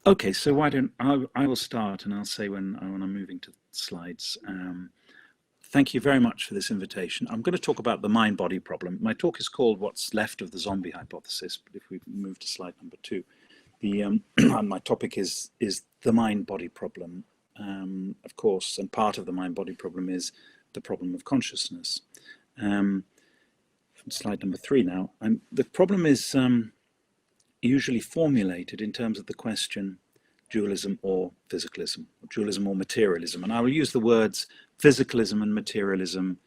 Okay, so why don't I will start and I'll say when I'm moving to slides. Thank you very much for this invitation. I'm going to talk about the mind-body problem. My talk is called What's Left of the Zombie Hypothesis, but if we move to slide number 2, the my topic is the mind-body problem, of course, and part of the mind-body problem is the problem of consciousness. Slide number 3 now. The problem is usually formulated in terms of the question dualism or physicalism, or dualism or materialism. And I will use the words physicalism and materialism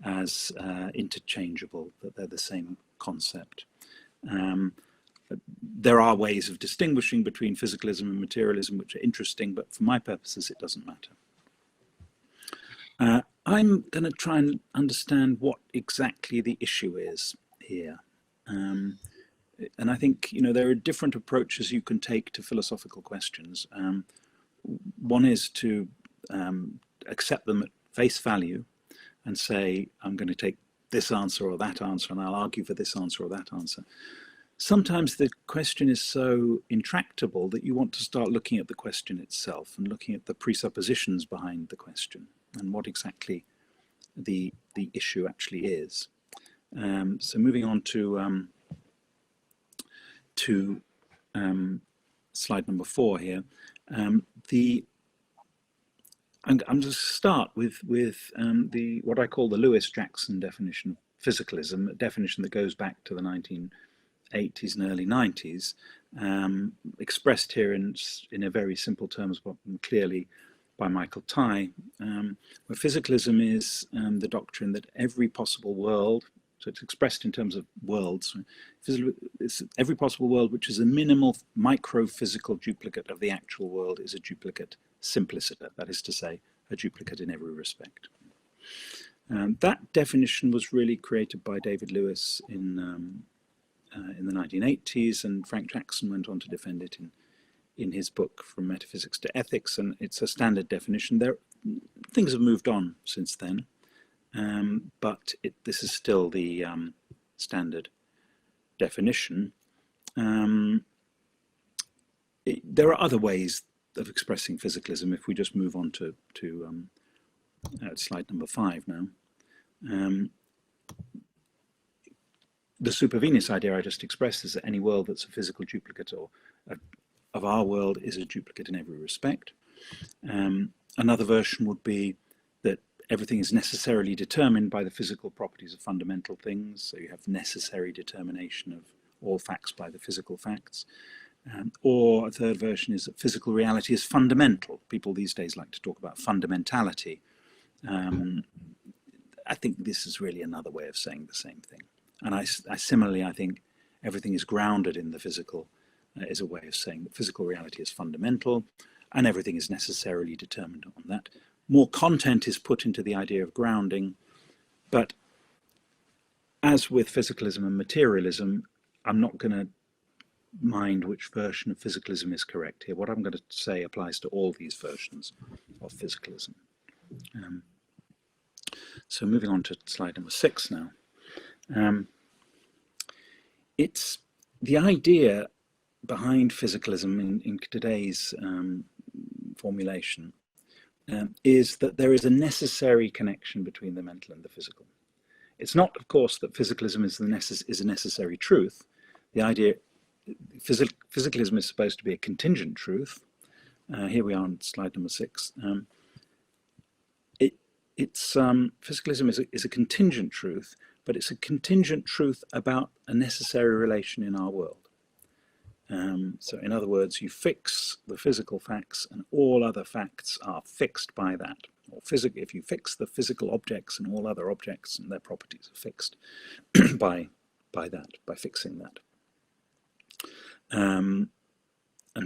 as interchangeable, that they're the same concept. There are ways of distinguishing between physicalism and materialism which are interesting, but for my purposes it doesn't matter. I'm going to try and understand what exactly the issue is here. And I think, there are different approaches you can take to philosophical questions. One is to accept them at face value and say, I'm going to take this answer or that answer, and I'll argue for this answer or that answer. Sometimes the question is so intractable that you want to start looking at the question itself and looking at the presuppositions behind the question and what exactly the issue actually is. So moving on to slide number 4 here. I'm going to start with what I call the Lewis-Jackson definition of physicalism, a definition that goes back to the 1980s and early 90s, expressed here in a very simple terms, but clearly by Michael Tye, where physicalism is the doctrine that every possible world, so it's expressed in terms of worlds, it's every possible world which is a minimal micro-physical duplicate of the actual world is a duplicate simpliciter, that is to say, a duplicate in every respect. That definition was really created by David Lewis in the 1980s, and Frank Jackson went on to defend it in his book From Metaphysics to Ethics, and it's a standard definition. Things have moved on since then, but this is still the standard definition. There are other ways of expressing physicalism. If we just move on to slide number 5 now. The supervenous idea I just expressed is that any world that's a physical duplicate of our world is a duplicate in every respect. Another version would be that everything is necessarily determined by the physical properties of fundamental things, so you have necessary determination of all facts by the physical facts. Or a third version is that physical reality is fundamental. People these days like to talk about fundamentality. I think this is really another way of saying the same thing. And I similarly, I think everything is grounded in the physical is a way of saying that physical reality is fundamental and everything is necessarily determined on that. More content is put into the idea of grounding, but as with physicalism and materialism, I'm not going to mind which version of physicalism is correct here. What I'm going to say applies to all these versions of physicalism. So moving on to slide number 6 now. It's the idea behind physicalism in today's formulation is that there is a necessary connection between the mental and the physical. It's not, of course, that physicalism is a necessary truth. The idea, physicalism is supposed to be a contingent truth. Here we are on slide number 6. Physicalism is a contingent truth, but it's a contingent truth about a necessary relation in our world. So in other words, you fix the physical facts and all other facts are fixed by that. Or if you fix the physical objects and all other objects and their properties are fixed by fixing that. And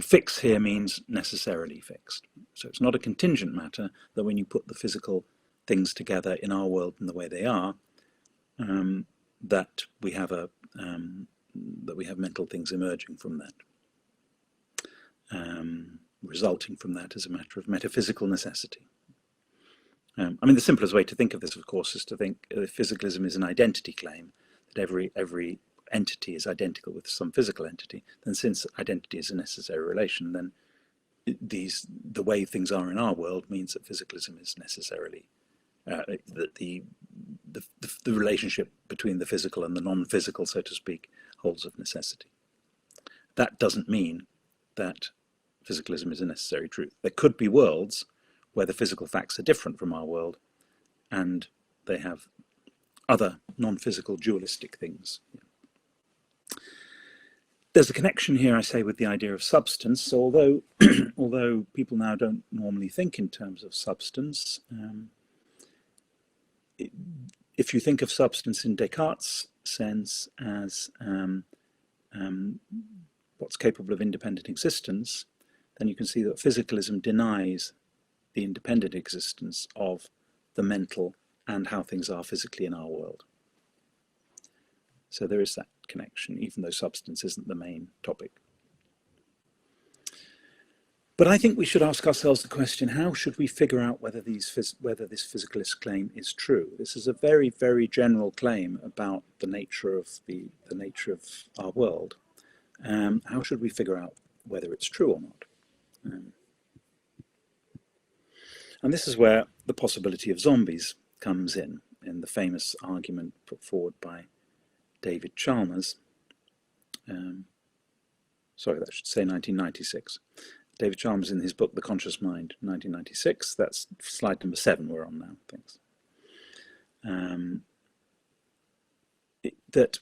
fix here means necessarily fixed. So it's not a contingent matter that when you put the physical things together in our world in the way they are, that we have mental things emerging from that, resulting from that as a matter of metaphysical necessity. The simplest way to think of this, of course, is to think physicalism is an identity claim, that every entity is identical with some physical entity. Then since identity is a necessary relation, then the way things are in our world means that physicalism is necessarily, that the relationship between the physical and the non-physical, so to speak, holds of necessity. That doesn't mean that physicalism is a necessary truth. There could be worlds where the physical facts are different from our world, and they have other non-physical dualistic things. There's a connection here, I say, with the idea of substance. So although people now don't normally think in terms of substance, if you think of substance in Descartes' sense as what's capable of independent existence, then you can see that physicalism denies the independent existence of the mental and how things are physically in our world. So there is that connection, even though substance isn't the main topic. But I think we should ask ourselves the question, how should we figure out whether this physicalist claim is true? This is a very, very general claim about the nature of the nature of our world. How should we figure out whether it's true or not? And this is where the possibility of zombies comes in the famous argument put forward by David Chalmers. Sorry, that should say 1996. David Chalmers in his book, The Conscious Mind, 1996. That's slide number 7 we're on now, thanks. That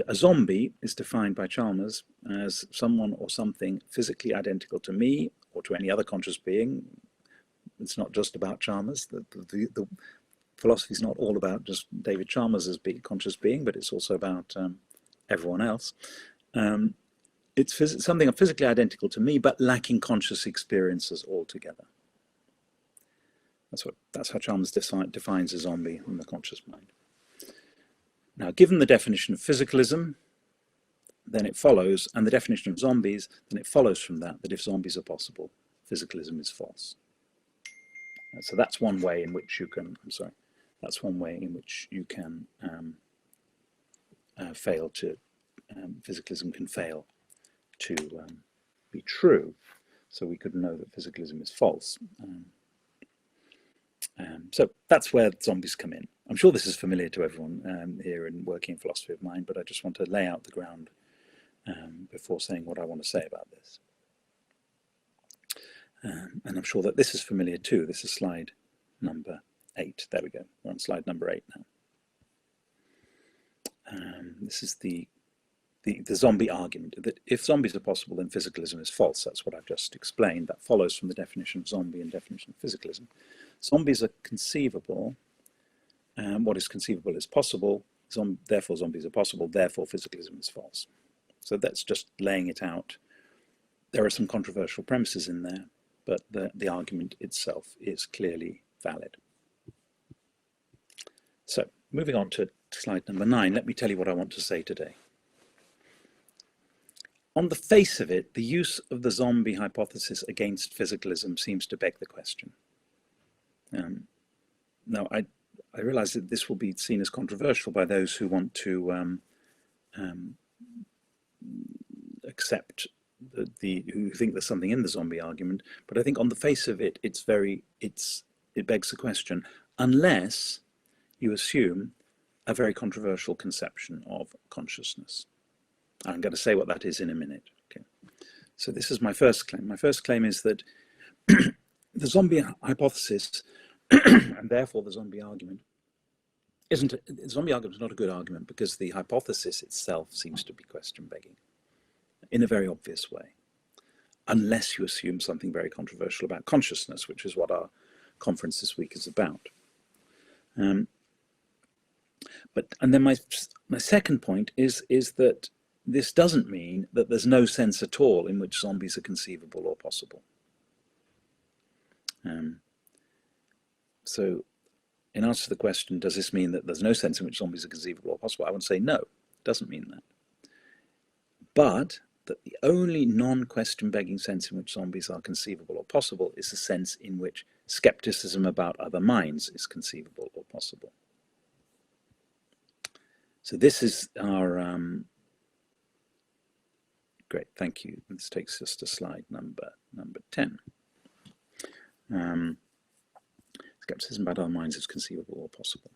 a zombie is defined by Chalmers as someone or something physically identical to me or to any other conscious being. It's not just about Chalmers. The philosophy is not all about just David Chalmers as a conscious being, but it's also about everyone else. It's something physically identical to me, but lacking conscious experiences altogether. That's how Chalmers defines a zombie in The Conscious Mind. Now, given the definition of physicalism, then it follows, and the definition of zombies, then it follows from that if zombies are possible, physicalism is false. So that's one way in which you can, that's one way in which you can fail to, physicalism can fail to be true. So we could know that physicalism is false. So that's where zombies come in. I'm sure this is familiar to everyone here in working in philosophy of mind, but I just want to lay out the ground before saying what I want to say about this. And I'm sure that this is familiar too. This is slide number 8. There we go. We're on slide number 8 now. This is the zombie argument, that if zombies are possible, then physicalism is false. That's what I've just explained. That follows from the definition of zombie and definition of physicalism. Zombies are conceivable. What is conceivable is possible. Therefore, zombies are possible. Therefore, physicalism is false. So that's just laying it out. There are some controversial premises in there, but the argument itself is clearly valid. So, moving on to slide number 9, let me tell you what I want to say today. On the face of it, the use of the zombie hypothesis against physicalism seems to beg the question. Now, I realize that this will be seen as controversial by those who want to accept who think there's something in the zombie argument, but I think on the face of it, it begs the question, unless you assume a very controversial conception of consciousness. I'm going to say what that is in a minute. Okay. So this is my first claim. My first claim is that the zombie hypothesis, and therefore the zombie argument, the zombie argument is not a good argument because the hypothesis itself seems to be question-begging in a very obvious way, unless you assume something very controversial about consciousness, which is what our conference this week is about. And then my second point is that this doesn't mean that there's no sense at all in which zombies are conceivable or possible. So in answer to the question, does this mean that there's no sense in which zombies are conceivable or possible? I would say no, it doesn't mean that. But that the only non-question begging sense in which zombies are conceivable or possible is the sense in which skepticism about other minds is conceivable or possible. So this is our Great, thank you. This takes us to slide number 10. Skepticism about our minds is conceivable or possible.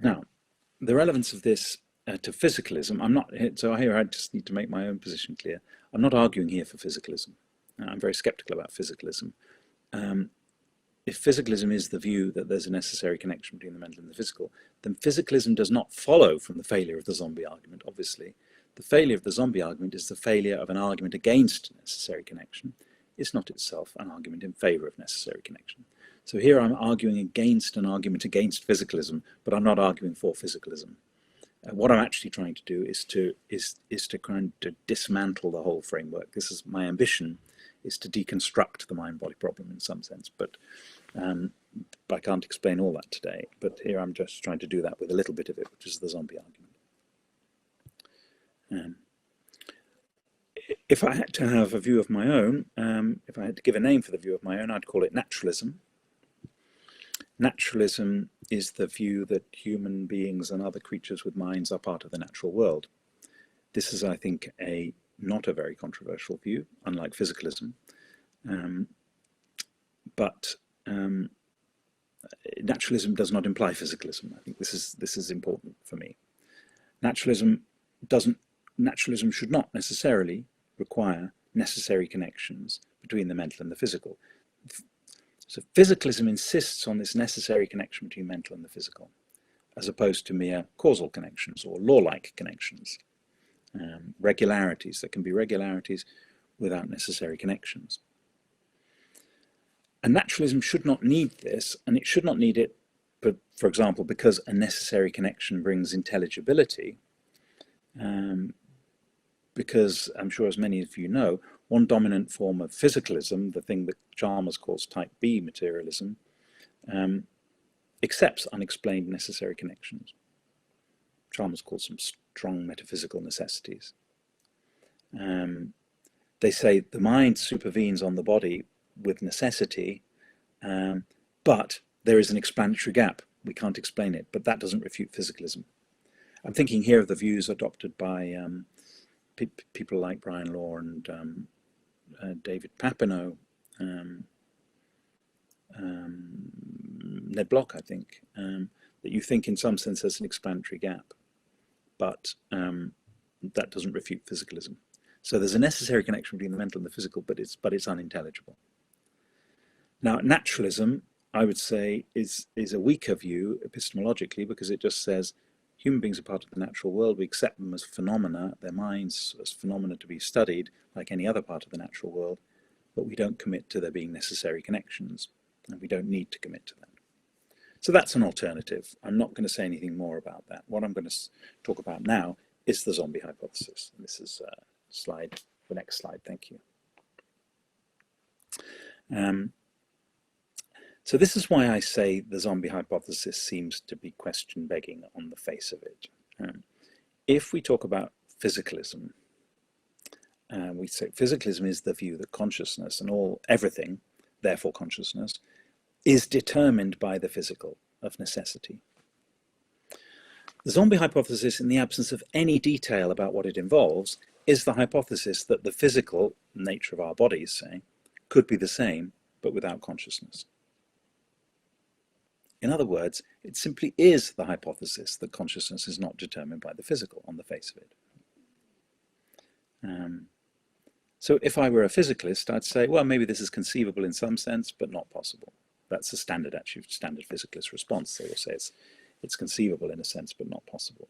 Now, the relevance of this to physicalism, so here I just need to make my own position clear. I'm not arguing here for physicalism. I'm very skeptical about physicalism. If physicalism is the view that there's a necessary connection between the mental and the physical, then physicalism does not follow from the failure of the zombie argument, obviously. The failure of the zombie argument is the failure of an argument against necessary connection. It's not itself an argument in favor of necessary connection. So here I'm arguing against an argument against physicalism, but I'm not arguing for physicalism. What I'm actually trying to do is to kind of dismantle the whole framework. This is my ambition, is to deconstruct the mind-body problem in some sense, but I can't explain all that today. But here I'm just trying to do that with a little bit of it, which is the zombie argument. If I had to have a view of my own, if I had to give a name for the view of my own, I'd call it naturalism. Naturalism is the view that human beings and other creatures with minds are part of the natural world. This is, I think, not a very controversial view, unlike physicalism. But naturalism does not imply physicalism. I think this is important for me. Naturalism should not necessarily require necessary connections between the mental and the physical. So physicalism insists on this necessary connection between mental and the physical, as opposed to mere causal connections or law-like connections, regularities. There can be regularities without necessary connections. And naturalism should not need this, and it should not need it, but, for example, because a necessary connection brings intelligibility, because I'm sure, as many of you know, one dominant form of physicalism, the thing that Chalmers calls type B materialism, accepts unexplained necessary connections. Chalmers calls them strong metaphysical necessities. They say the mind supervenes on the body with necessity, but there is an explanatory gap. We can't explain it, but that doesn't refute physicalism. I'm thinking here of the views adopted by people like Brian Law and David Papineau, Ned Block, I think, that you think in some sense there's an explanatory gap, but that doesn't refute physicalism. So there's a necessary connection between the mental and the physical, but it's unintelligible. Now, naturalism, I would say, is a weaker view epistemologically, because it just says human beings are part of the natural world. We accept them as phenomena, their minds as phenomena to be studied like any other part of the natural world, but we don't commit to there being necessary connections, and we don't need to commit to that. So that's an alternative. I'm not going to say anything more about that. What I'm going to talk about now is the zombie hypothesis. And this is the next slide, thank you. So this is why I say the zombie hypothesis seems to be question-begging on the face of it. If we talk about physicalism, we say physicalism is the view that consciousness and everything, therefore consciousness, is determined by the physical of necessity. The zombie hypothesis, in the absence of any detail about what it involves, is the hypothesis that the physical nature of our bodies, say, could be the same, but without consciousness. In other words, it simply is the hypothesis that consciousness is not determined by the physical on the face of it. So if I were a physicalist, I'd say, well, maybe this is conceivable in some sense, but not possible. That's a standard physicalist response. They will say it's conceivable in a sense, but not possible.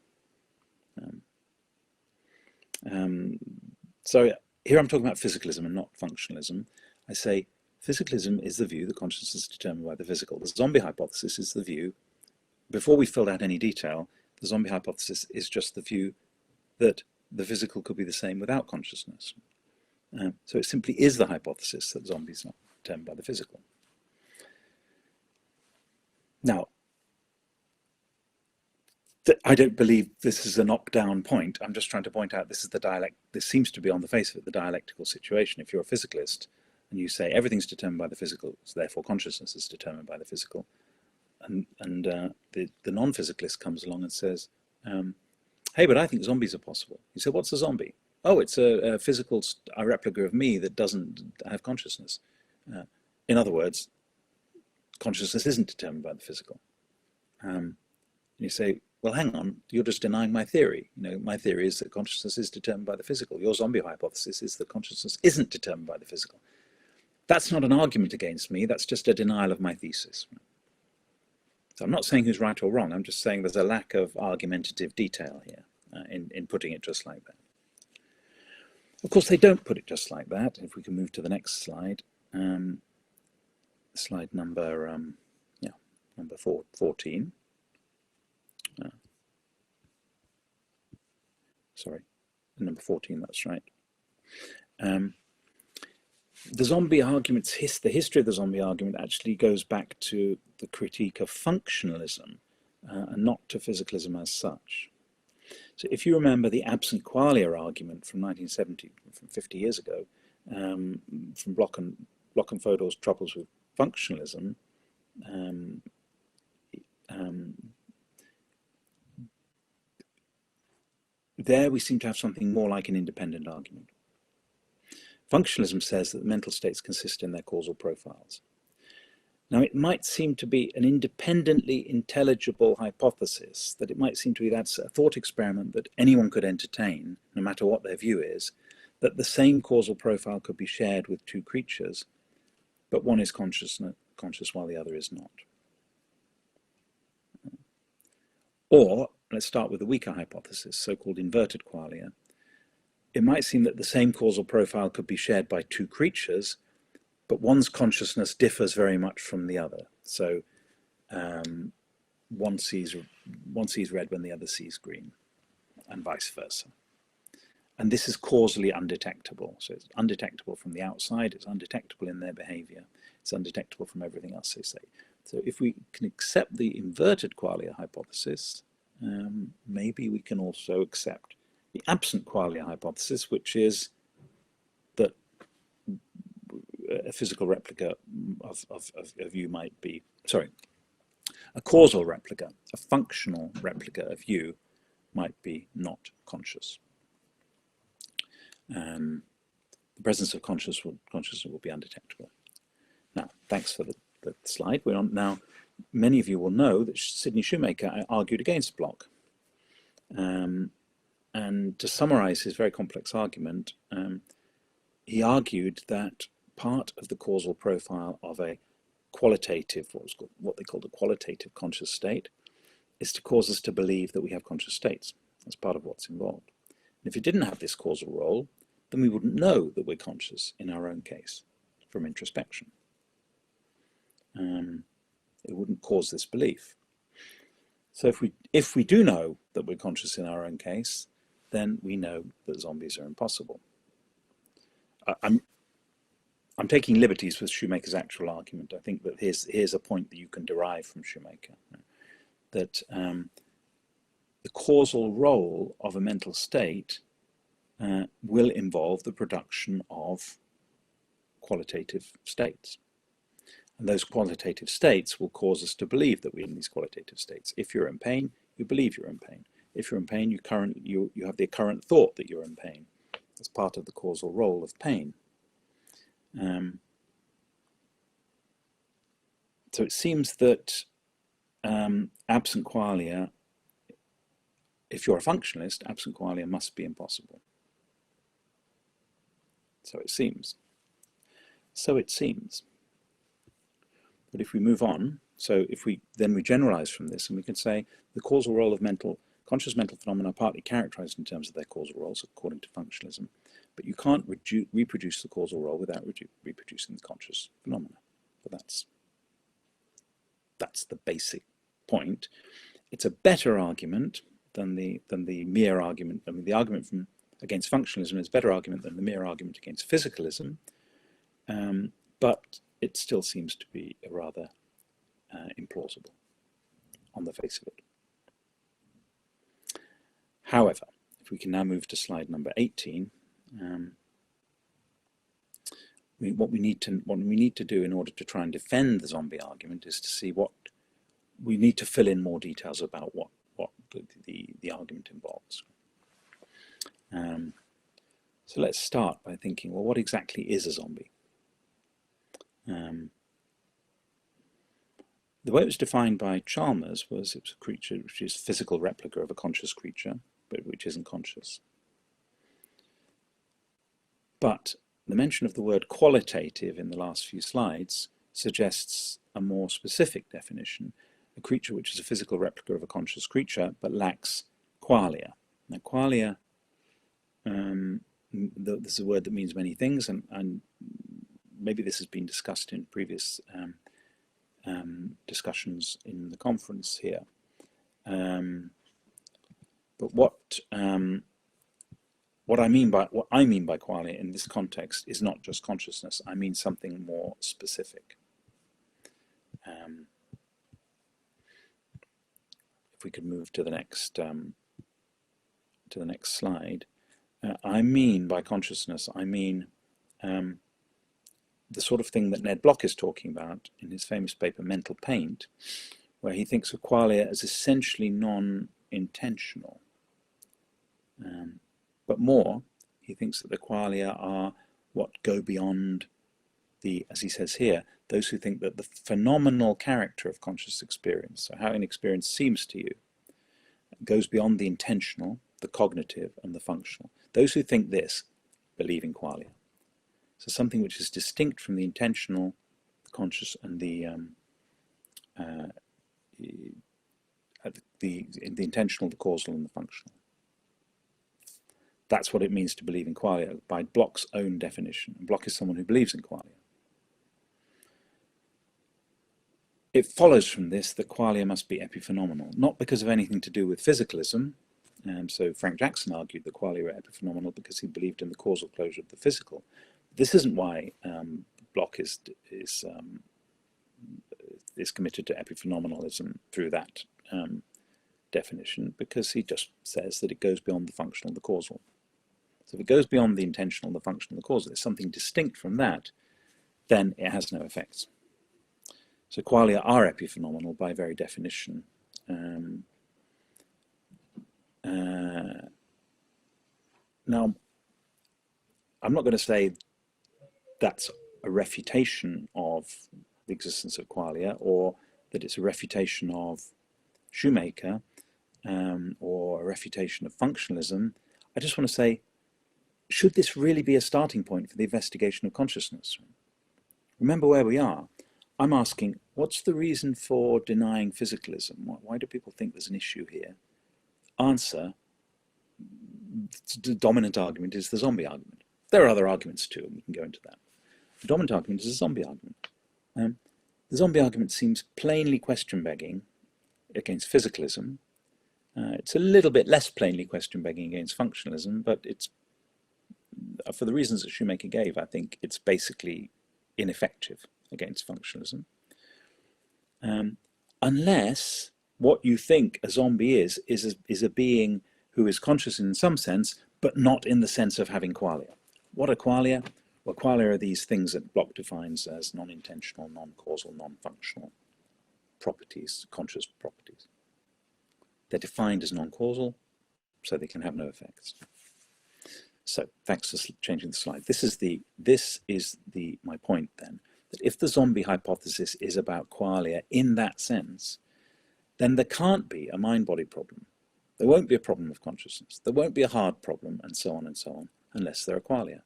So here I'm talking about physicalism and not functionalism. I say physicalism is the view that consciousness is determined by the physical. The zombie hypothesis is the view, before we filled out any detail, the zombie hypothesis is just the view that the physical could be the same without consciousness. So it simply is the hypothesis that zombies are not determined by the physical. Now, I don't believe this is a knockdown point. I'm just trying to point out this seems to be on the face of it the dialectical situation. If you're a physicalist and you say everything's determined by the physical, so therefore consciousness is determined by the physical, and the non-physicalist comes along and says, Hey, but I think zombies are possible. You say, what's a zombie? Oh, it's a physical replica of me that doesn't have consciousness. In other words, consciousness isn't determined by the physical. You say, well, hang on, you're just denying my theory. My theory is that consciousness is determined by the physical. Your zombie hypothesis is that consciousness isn't determined by the physical. That's not an argument against me, that's just a denial of my thesis. So I'm not saying who's right or wrong, I'm just saying there's a lack of argumentative detail here in putting it just like that. Of course, they don't put it just like that. If we can move to the next slide, slide number, number 14. Sorry, number 14, that's right. The zombie arguments, the history of the zombie argument actually goes back to the critique of functionalism and not to physicalism as such. So if you remember the absent qualia argument from 1970, from 50 years ago, from Bloch and Fodor's troubles with functionalism, there we seem to have something more like an independent argument. Functionalism says that the mental states consist in their causal profiles. Now, it might seem to be an independently intelligible hypothesis, that it might seem to be that's a thought experiment that anyone could entertain, no matter what their view is, that the same causal profile could be shared with two creatures, but one is conscious while the other is not. Or, let's start with the weaker hypothesis, so-called inverted qualia. It might seem that the same causal profile could be shared by two creatures, but one's consciousness differs very much from the other. So one sees red when the other sees green, and vice versa. And this is causally undetectable. So it's undetectable from the outside, it's undetectable in their behavior, it's undetectable from everything else they say. So if we can accept the inverted qualia hypothesis, maybe we can also accept the absent qualia hypothesis, which is that a physical replica of you might be, sorry, a causal replica, a functional replica of you might be not conscious. The presence of consciousness will be undetectable. Now, thanks for the slide. We're on now. Many of you will know that Sidney Shoemaker argued against Bloch. And to summarize his very complex argument, he argued that part of the causal profile of a qualitative, what they called a qualitative conscious state, is to cause us to believe that we have conscious states. That's part of what's involved. And if it didn't have this causal role, then we wouldn't know that we're conscious in our own case from introspection. It wouldn't cause this belief. So if we do know that we're conscious in our own case, then we know that zombies are impossible. I'm taking liberties with Shoemaker's actual argument. I think that here's a point that you can derive from Shoemaker, that the causal role of a mental state will involve the production of qualitative states. And those qualitative states will cause us to believe that we're in these qualitative states. If you're in pain, you believe you're in pain. If you're in pain, you have the current thought that you're in pain. That's part of the causal role of pain. So it seems that absent qualia, if you're a functionalist, absent qualia must be impossible. So it seems. So it seems. But if we move on, so if we generalize from this, and we can say the causal role of conscious mental phenomena are partly characterized in terms of their causal roles, according to functionalism, but you can't reproduce the causal role without reproducing the conscious phenomena. But that's the basic point. It's a better argument than the mere argument. I mean, the argument against functionalism is a better argument than the mere argument against physicalism, but it still seems to be rather implausible on the face of it. However, if we can now move to slide number 18, what we need to do in order to try and defend the zombie argument is to see we need to fill in more details about what the argument involves. So let's start by thinking, well, what exactly is a zombie? The way it was defined by Chalmers was it's a creature which is a physical replica of a conscious creature, but which isn't conscious. But the mention of the word qualitative in the last few slides suggests a more specific definition, a creature which is a physical replica of a conscious creature but lacks qualia. Now, qualia, this is a word that means many things, and maybe this has been discussed in previous discussions in the conference here. But what I mean by qualia in this context is not just consciousness. I mean something more specific. If we could move to the next slide. I mean by consciousness, I mean the sort of thing that Ned Block is talking about in his famous paper Mental Paint, where he thinks of qualia as essentially non-intentional. But more, he thinks that the qualia are what go beyond the, as he says here, those who think that the phenomenal character of conscious experience, so how an experience seems to you, goes beyond the intentional, the cognitive, and the functional. Those who think this believe in qualia. So something which is distinct from the intentional, the conscious, and the intentional, the causal, and the functional. That's what it means to believe in qualia by Bloch's own definition. And Bloch is someone who believes in qualia. It follows from this that qualia must be epiphenomenal, not because of anything to do with physicalism. So Frank Jackson argued that qualia were epiphenomenal because he believed in the causal closure of the physical. This isn't why Bloch is committed to epiphenomenalism through that definition, because he just says that it goes beyond the functional, the causal. So if it goes beyond the intentional, the functional, the causal, there's something distinct from that, then it has no effects. So qualia are epiphenomenal by very definition. Now, I'm not going to say that's a refutation of the existence of qualia, or that it's a refutation of Shoemaker, or a refutation of functionalism. I just want to say, should this really be a starting point for the investigation of consciousness? Remember where we are. I'm asking, what's the reason for denying physicalism? Why do people think there's an issue here? Answer, the dominant argument is the zombie argument. There are other arguments too, and we can go into that. The dominant argument is a zombie argument. The zombie argument seems plainly question-begging against physicalism. It's a little bit less plainly question-begging against functionalism, but it's, for the reasons that Shoemaker gave, I think it's basically ineffective against functionalism. Unless what you think a zombie is a being who is conscious in some sense, but not in the sense of having qualia. What are qualia? Well, qualia are these things that Bloch defines as non-intentional, non-causal, non-functional properties, conscious properties. They're defined as non-causal, so they can have no effects. So thanks for changing the slide. This is my point then, that if the zombie hypothesis is about qualia in that sense, then there can't be a mind-body problem. There won't be a problem of consciousness. There won't be a hard problem, and so on, unless there are qualia.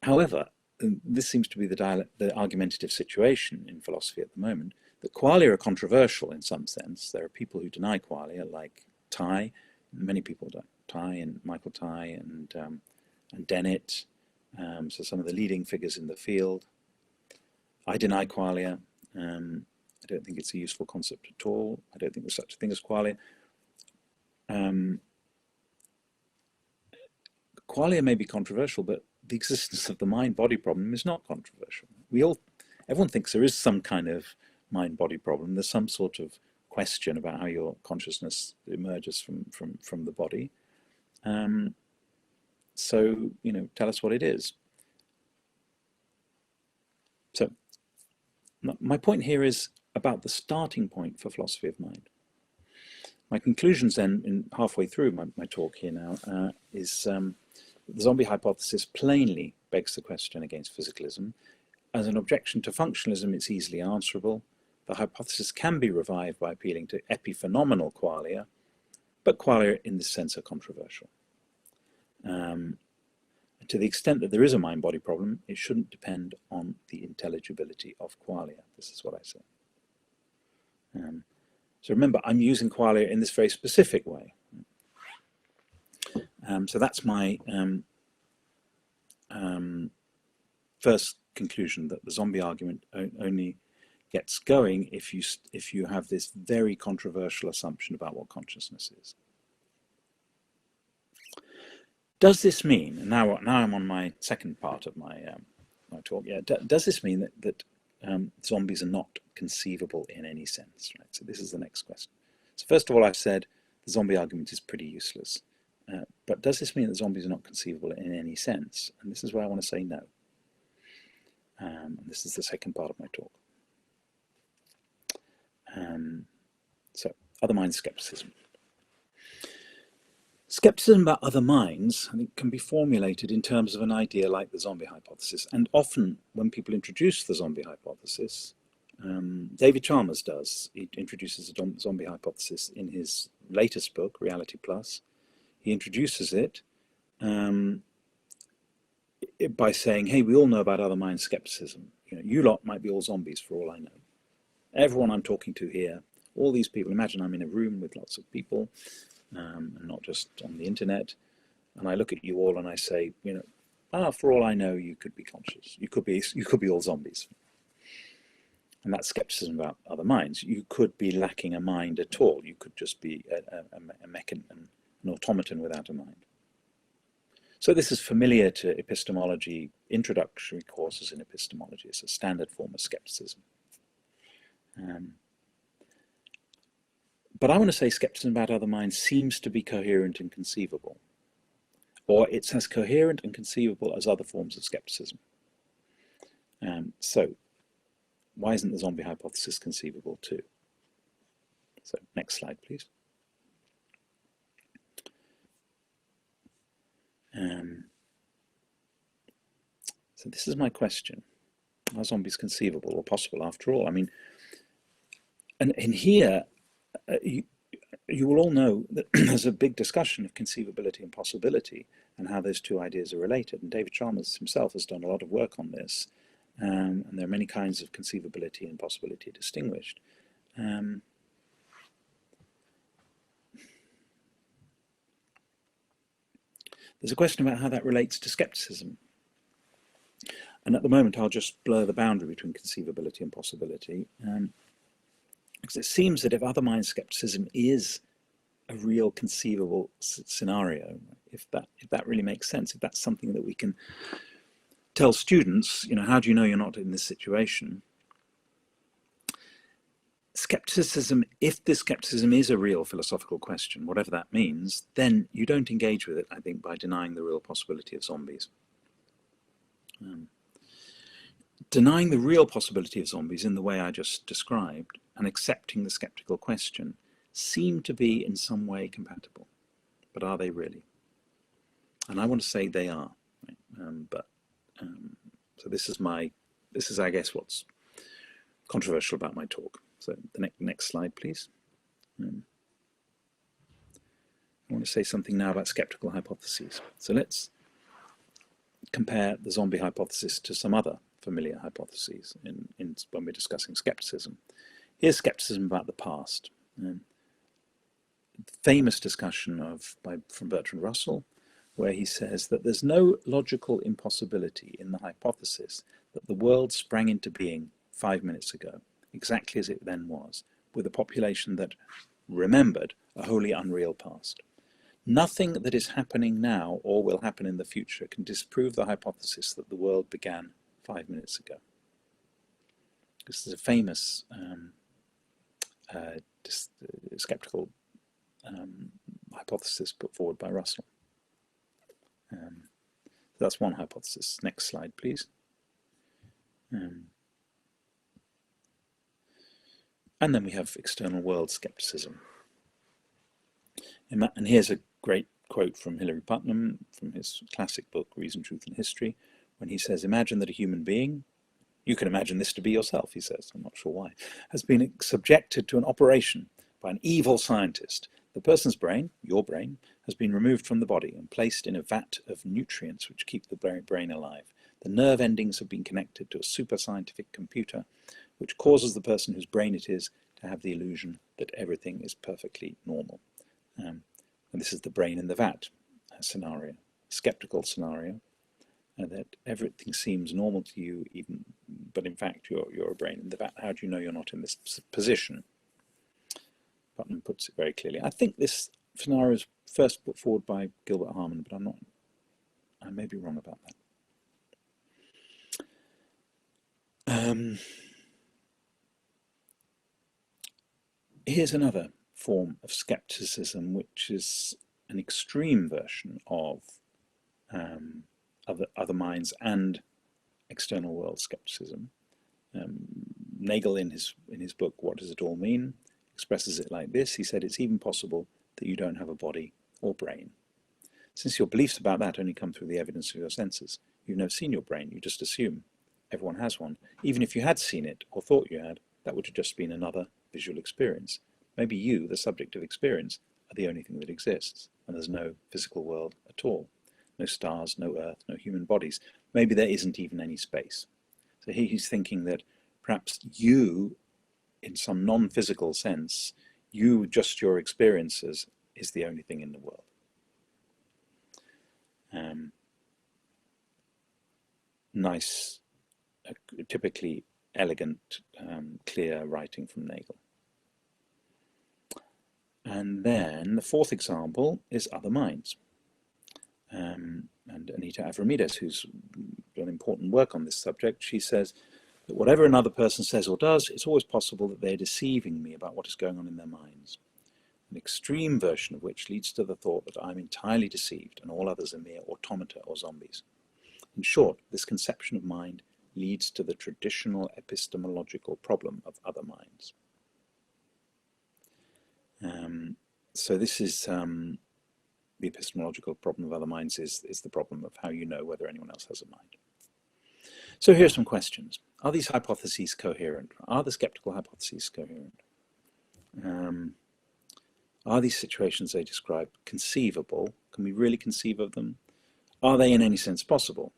However, this seems to be the argumentative situation in philosophy at the moment, that qualia are controversial in some sense. There are people who deny qualia, like Tye, many people do. Tye and Michael Tye and Dennett, so some of the leading figures in the field. I deny qualia. I don't think it's a useful concept at all. I don't think there's such a thing as qualia. Qualia may be controversial, but the existence of the mind-body problem is not controversial. Everyone thinks there is some kind of mind-body problem. There's some sort of question about how your consciousness emerges from the body. So, tell us what it is. So, my point here is about the starting point for philosophy of mind. My conclusions then, halfway through my talk here now, is the zombie hypothesis plainly begs the question against physicalism. As an objection to functionalism, it's easily answerable. The hypothesis can be revived by appealing to epiphenomenal qualia, but qualia in this sense are controversial. To the extent that there is a mind-body problem, it shouldn't depend on the intelligibility of qualia. This is what I say. So remember, I'm using qualia in this very specific way. So that's my first conclusion, that the zombie argument only gets going if you have this very controversial assumption about what consciousness is. Does this mean, and now I'm on my second part of my my talk, does this mean that zombies are not conceivable in any sense? Right. So this is the next question. So first of all, I've said the zombie argument is pretty useless. But does this mean that zombies are not conceivable in any sense? And this is where I want to say no. And this is the second part of my talk. So, other mind skepticism. Skepticism about other minds, I think, can be formulated in terms of an idea like the zombie hypothesis. And often, when people introduce the zombie hypothesis, David Chalmers does. He introduces the zombie hypothesis in his latest book, Reality Plus. He introduces it by saying, hey, we all know about other mind skepticism. You lot might be all zombies for all I know. Everyone I'm talking to here, all these people, imagine I'm in a room with lots of people, and not just on the internet, and I look at you all and I say, for all I know, you could be conscious. You could be all zombies. And that's skepticism about other minds. You could be lacking a mind at all. You could just be an automaton without a mind. So this is familiar to epistemology, introductory courses in epistemology. It's a standard form of skepticism. But I want to say skepticism about other minds seems to be coherent and conceivable, or it's as coherent and conceivable as other forms of skepticism. So why isn't the zombie hypothesis conceivable too? So next slide, please. So this is my question. Are zombies conceivable or possible after all? I mean, and in here, you will all know that there's a big discussion of conceivability and possibility and how those two ideas are related. And David Chalmers himself has done a lot of work on this. And there are many kinds of conceivability and possibility distinguished. There's a question about how that relates to skepticism. And at the moment, I'll just blur the boundary between conceivability and possibility. Because it seems that if other mind skepticism is a real conceivable scenario, if that really makes sense, if that's something that we can tell students, how do you know you're not in this situation? Skepticism, if this skepticism is a real philosophical question, whatever that means, then you don't engage with it, I think, by denying the real possibility of zombies. Denying the real possibility of zombies in the way I just described and accepting the skeptical question seem to be in some way compatible. But are they really? And I want to say they are. Right? So this is, I guess, what's controversial about my talk. So the next slide, please. I want to say something now about skeptical hypotheses. So let's compare the zombie hypothesis to some other familiar hypotheses when we're discussing skepticism. Here's skepticism about the past. Famous discussion from Bertrand Russell, where he says that there's no logical impossibility in the hypothesis that the world sprang into being 5 minutes ago, exactly as it then was, with a population that remembered a wholly unreal past. Nothing that is happening now or will happen in the future can disprove the hypothesis that the world began 5 minutes ago. This is a famous skeptical hypothesis put forward by Russell. That's one hypothesis. Next slide, please. And then we have external world skepticism. And here's a great quote from Hilary Putnam from his classic book, Reason, Truth and History, when he says, imagine that a human being, you can imagine this to be yourself, he says, I'm not sure why, has been subjected to an operation by an evil scientist. The person's brain, your brain, has been removed from the body and placed in a vat of nutrients which keep the brain alive. The nerve endings have been connected to a super scientific computer, which causes the person whose brain it is to have the illusion that everything is perfectly normal. And this is the brain in the vat scenario, skeptical scenario, that everything seems normal to you, even, but in fact you're a brain in the vat. How do you know you're not in this position? Putnam puts it very clearly. I think this scenario was first put forward by Gilbert Harman, but I may be wrong about that. Here's another form of skepticism, which is an extreme version of other minds and external world skepticism. Nagel, in his book, What Does It All Mean?, expresses it like this. He said, it's even possible that you don't have a body or brain. Since your beliefs about that only come through the evidence of your senses, you've never seen your brain, you just assume everyone has one. Even if you had seen it or thought you had, that would have just been another visual experience. Maybe you, the subject of experience, are the only thing that exists, and there's no physical world at all. No stars, no earth, no human bodies. Maybe there isn't even any space. So here he's thinking that perhaps you, in some non-physical sense, you, just your experiences, is the only thing in the world. Nice, typically elegant, clear writing from Nagel. And then the fourth example is other minds. And Anita Avramidis, who's done important work on this subject, she says that whatever another person says or does, it's always possible that they're deceiving me about what is going on in their minds. An extreme version of which leads to the thought that I'm entirely deceived and all others are mere automata or zombies. In short, this conception of mind leads to the traditional epistemological problem of other minds. So this is the epistemological problem of other minds is the problem of how you know whether anyone else has a mind. So here are some questions. Are these hypotheses coherent? Are the skeptical hypotheses coherent? Are these situations they describe conceivable? Can we really conceive of them? Are they in any sense possible?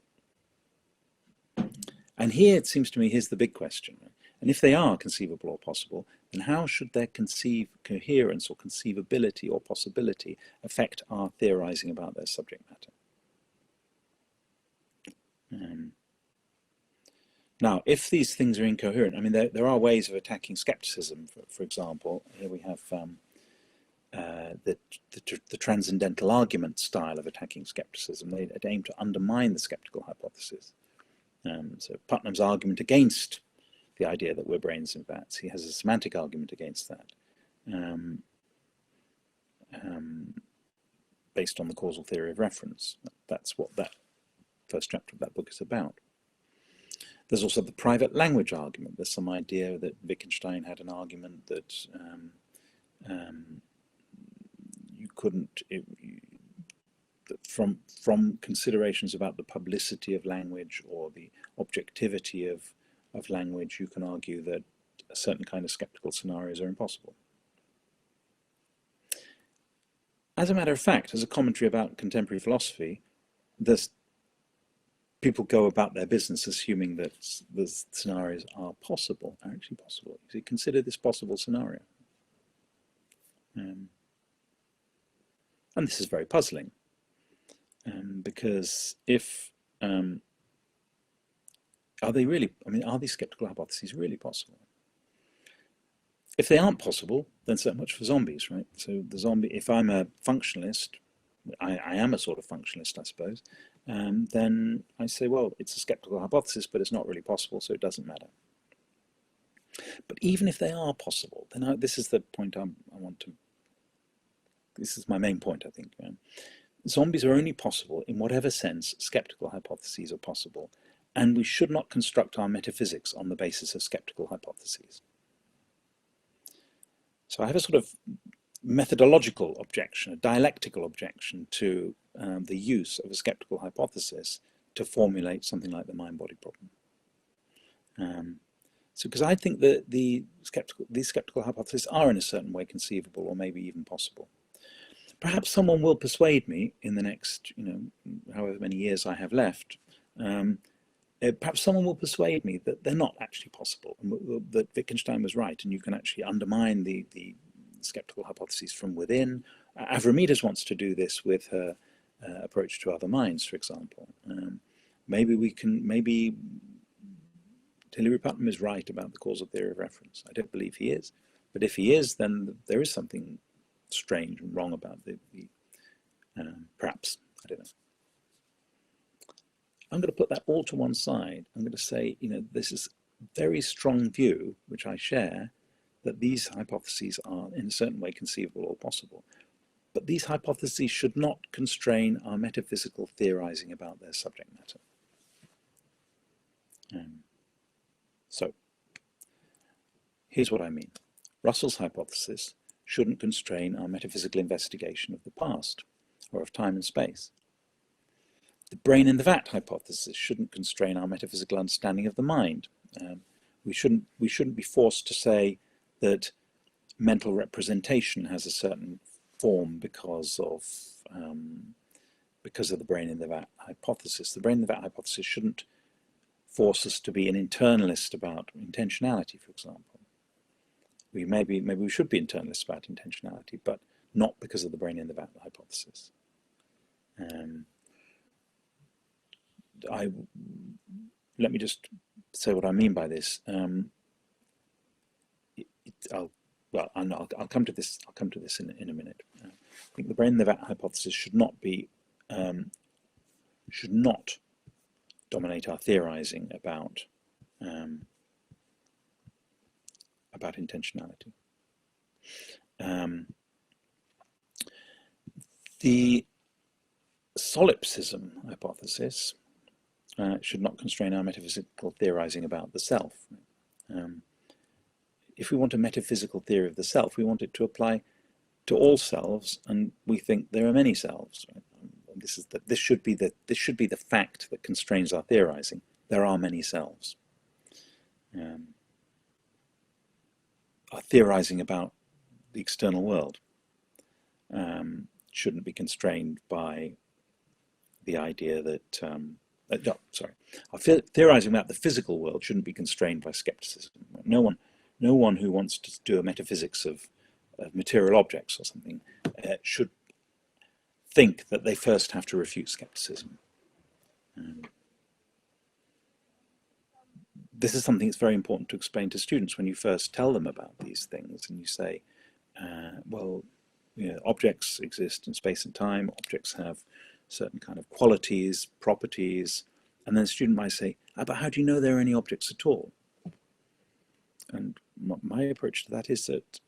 And here it seems to me, here's the big question. And if they are conceivable or possible, then how should their coherence or conceivability or possibility affect our theorizing about their subject matter? Now, if these things are incoherent, I mean, there are ways of attacking skepticism. For example, here we have the transcendental argument style of attacking skepticism. They aim to undermine the skeptical hypothesis. So Putnam's argument against the idea that we're brains in vats, he has a semantic argument against that, based on the causal theory of reference. That's what that first chapter of that book is about. There's also the private language argument. There's some idea that Wittgenstein had an argument that you couldn't, from considerations about the publicity of language or the objectivity of language, you can argue that a certain kind of skeptical scenarios are impossible. As a matter of fact, as a commentary about contemporary philosophy, people go about their business assuming that the scenarios are actually possible. So consider this possible scenario. And this is very puzzling, because if, are these skeptical hypotheses really possible? If they aren't possible, then so much for zombies, right? So the zombie, if I'm a functionalist, I am a sort of functionalist, I suppose, then I say, well, it's a skeptical hypothesis, but it's not really possible, so it doesn't matter. But even if they are possible, then this is the point this is my main point, I think. Zombies are only possible in whatever sense skeptical hypotheses are possible, and we should not construct our metaphysics on the basis of skeptical hypotheses. So I have a sort of methodological objection, a dialectical objection to the use of a skeptical hypothesis to formulate something like the mind-body problem. So, because I think that these skeptical hypotheses are in a certain way conceivable, or maybe even possible. Perhaps someone will persuade me in the next, however many years I have left. Perhaps someone will persuade me that they're not actually possible, and that Wittgenstein was right, and you can actually undermine the skeptical hypotheses from within. Avramides wants to do this with her approach to other minds, for example. Maybe Hilary Putnam is right about the causal theory of reference. I don't believe he is, but if he is, then there is something strange and wrong about perhaps, I don't know. I'm going to put that all to one side. I'm going to say, this is a very strong view, which I share, that these hypotheses are in a certain way conceivable or possible. But these hypotheses should not constrain our metaphysical theorizing about their subject matter. So, here's what I mean. Russell's hypothesis shouldn't constrain our metaphysical investigation of the past, or of time and space. The brain in the vat hypothesis shouldn't constrain our metaphysical understanding of the mind. We shouldn't be forced to say that mental representation has a certain form because of the brain in the vat hypothesis. The brain in the vat hypothesis shouldn't force us to be an internalist about intentionality, for example. Maybe we should be internalists about intentionality, but not because of the brain in the vat hypothesis. Let me just say what I mean by this. I'll come to this. I'll come to this in a minute. I think the brain in the vat hypothesis should not dominate our theorizing about intentionality. The solipsism hypothesis should not constrain our metaphysical theorizing about the self. If we want a metaphysical theory of the self, we want it to apply to all selves, and we think there are many selves. Right? This should be the fact that constrains our theorizing. There are many selves. Our theorizing about the external world shouldn't be constrained by the idea that our theorizing about the physical world shouldn't be constrained by skepticism. No one who wants to do a metaphysics of material objects or something should think that they first have to refute skepticism. This is something that's very important to explain to students when you first tell them about these things, and you say, objects exist in space and time, objects have certain kind of qualities, properties, and then a student might say, but how do you know there are any objects at all? And my approach to that is that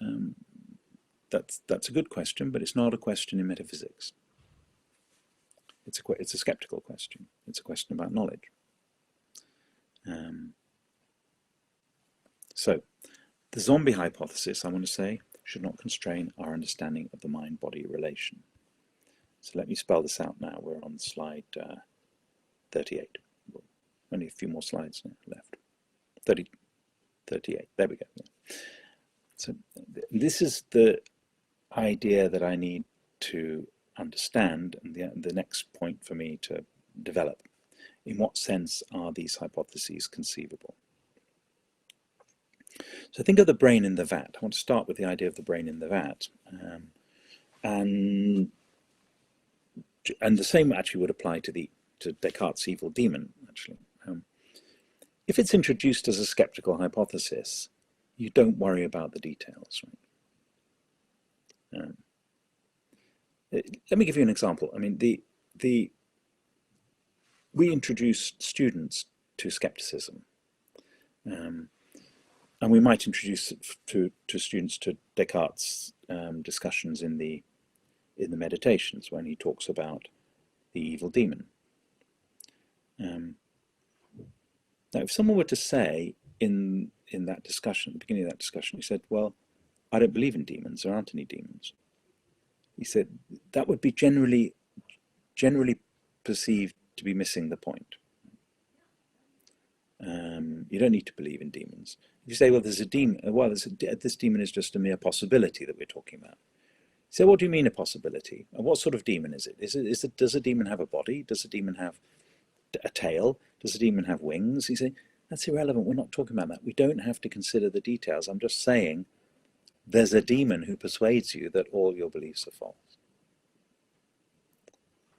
that's a good question, but it's not a question in metaphysics. It's a skeptical question. It's a question about knowledge. So, the zombie hypothesis, I want to say, should not constrain our understanding of the mind-body relation. So let me spell this out now. We're on slide 38. Only a few more slides left. 38. There we go. Yeah. So this is the idea that I need to understand, and the next point for me to develop. In what sense are these hypotheses conceivable? So think of the brain in the vat. I want to start with the idea of the brain in the vat. And the same actually would apply to Descartes' evil demon, actually. If it's introduced as a skeptical hypothesis, you don't worry about the details, right? Let me give you an example. I mean, we introduce students to skepticism, and we might introduce to students to Descartes' discussions in the Meditations when he talks about the evil demon. Now, if someone were to say in that discussion, at the beginning of that discussion, he said, well, I don't believe in demons, there aren't any demons. he said, that would be generally perceived to be missing the point. You don't need to believe in demons. If you say, well, there's a demon, this demon is just a mere possibility that we're talking about. So what do you mean a possibility? And what sort of demon is it? Does a demon have a body? Does a demon have a tail? Does a demon have wings? You say, that's irrelevant. We're not talking about that. We don't have to consider the details. I'm just saying there's a demon who persuades you that all your beliefs are false.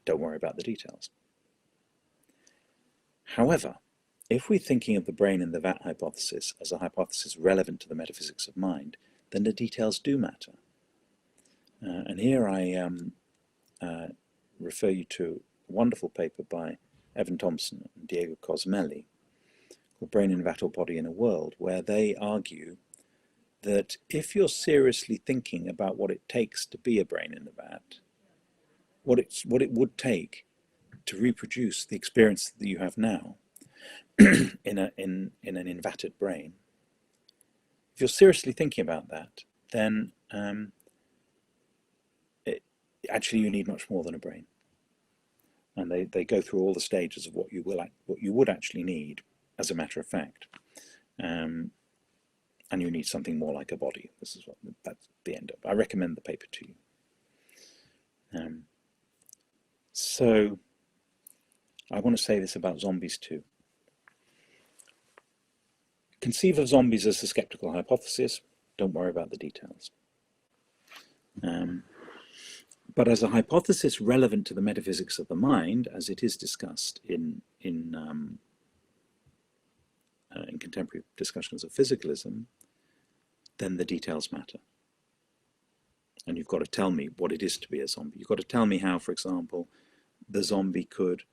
Don't worry about the details. However, if we're thinking of the brain and the vat hypothesis as a hypothesis relevant to the metaphysics of mind, then the details do matter. And here I refer you to a wonderful paper by Evan Thompson and Diego Cosmelli called Brain in a Vat or Body in a World, where they argue that if you're seriously thinking about what it takes to be a brain in the vat, what it would take to reproduce the experience that you have now in an invatted brain, if you're seriously thinking about that, then actually you need much more than a brain. And they go through all the stages of what you would actually need, as a matter of fact, and you need something more like a body. That's the end of. I recommend the paper to you. So I want to say this about zombies too. Conceive of zombies as a skeptical hypothesis. Don't worry about the details. But as a hypothesis relevant to the metaphysics of the mind, as it is discussed in contemporary discussions of physicalism, then the details matter. And you've got to tell me what it is to be a zombie. You've got to tell me how, for example, the zombie could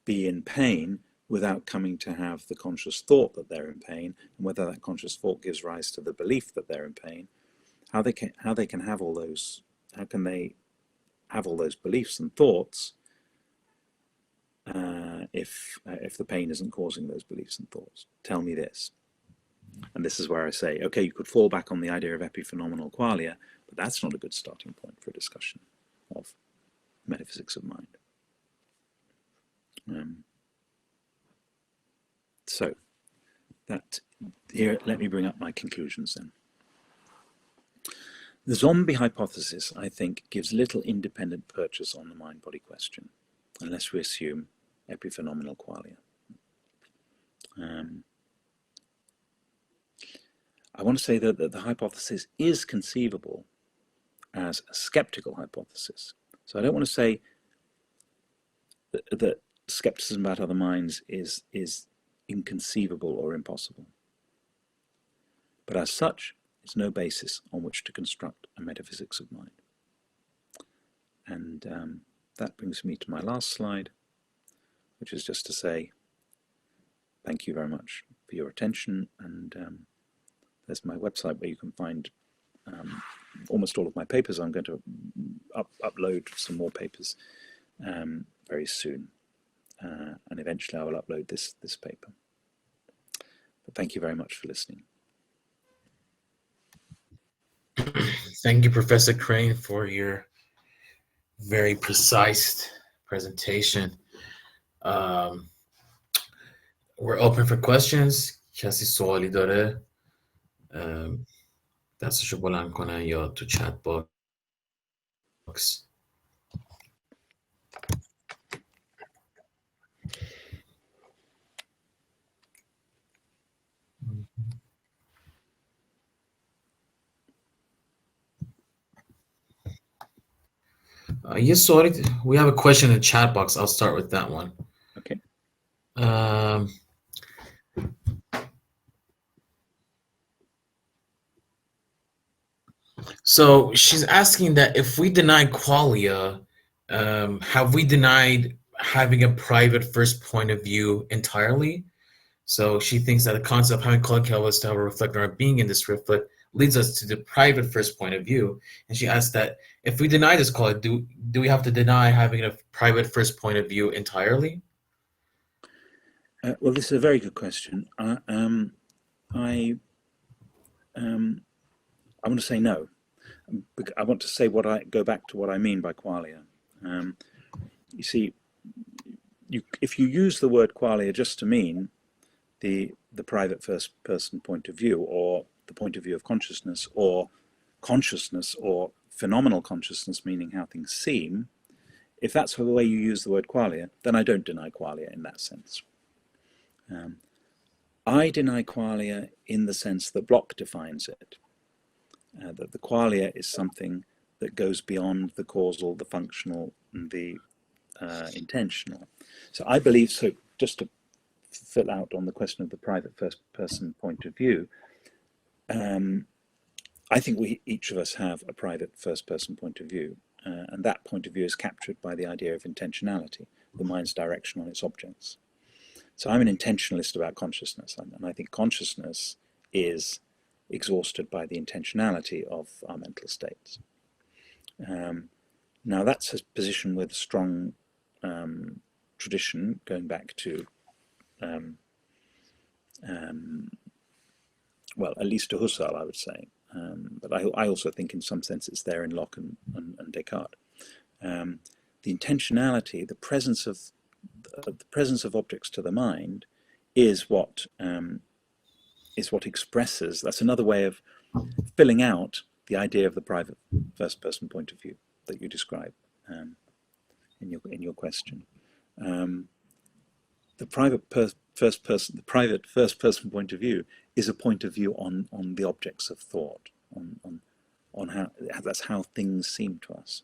be in pain without coming to have the conscious thought that they're in pain, and whether that conscious thought gives rise to the belief that they're in pain. How they can have all those, how can they have all those beliefs and thoughts if the pain isn't causing those beliefs and thoughts? Tell me this. And this is where I say, okay, you could fall back on the idea of epiphenomenal qualia, but that's not a good starting point for a discussion of metaphysics of mind. So that here, let me bring up my conclusions then. The zombie hypothesis, I think, gives little independent purchase on the mind-body question, unless we assume epiphenomenal qualia. I want to say that the hypothesis is conceivable as a skeptical hypothesis. So I don't want to say that skepticism about other minds is inconceivable or impossible. But as such, it's no basis on which to construct a metaphysics of mind. And that brings me to my last slide, which is just to say thank you very much for your attention. And there's my website where you can find almost all of my papers. I'm going to upload some more papers very soon. And eventually I will upload this paper. But thank you very much for listening. Thank you, Professor Crane, for your very precise presentation. We're open for questions. کسی سوالی داره دستشو بلند کنه یا تو چت باکس. Yes, sorry. We have a question in the chat box. I'll start with that one. Okay. So she's asking that if we deny qualia, have we denied having a private first point of view entirely? So she thinks that the concept of having qualia was to have a reflect on our being in this reflect leads us to the private first point of view. And she asks that if we deny this qualia, do we have to deny having a private first point of view entirely? Well, this is a very good question. I want to say no. I want to say go back to what I mean by qualia. You see, if you use the word qualia just to mean the private first person point of view, or the point of view of consciousness, or phenomenal consciousness, meaning how things seem, if that's the way you use the word qualia, then I don't deny qualia in that sense. I deny qualia in the sense that Bloch defines it, that the qualia is something that goes beyond the causal, the functional, and the intentional. So I believe, so just to fill out on the question of the private first person point of view, I think each of us have a private first person point of view, and that point of view is captured by the idea of intentionality, the mind's direction on its objects. So I'm an intentionalist about consciousness, and I think consciousness is exhausted by the intentionality of our mental states. Now that's a position with a strong tradition going back to, well, at least to Husserl, I would say. But I also think in some sense it's there in Locke and Descartes. The intentionality, the presence of objects to the mind is what expresses, that's another way of filling out the idea of the private first person point of view that you describe in your question. The private first person point of view is a point of view on the objects of thought, on how that's how things seem to us.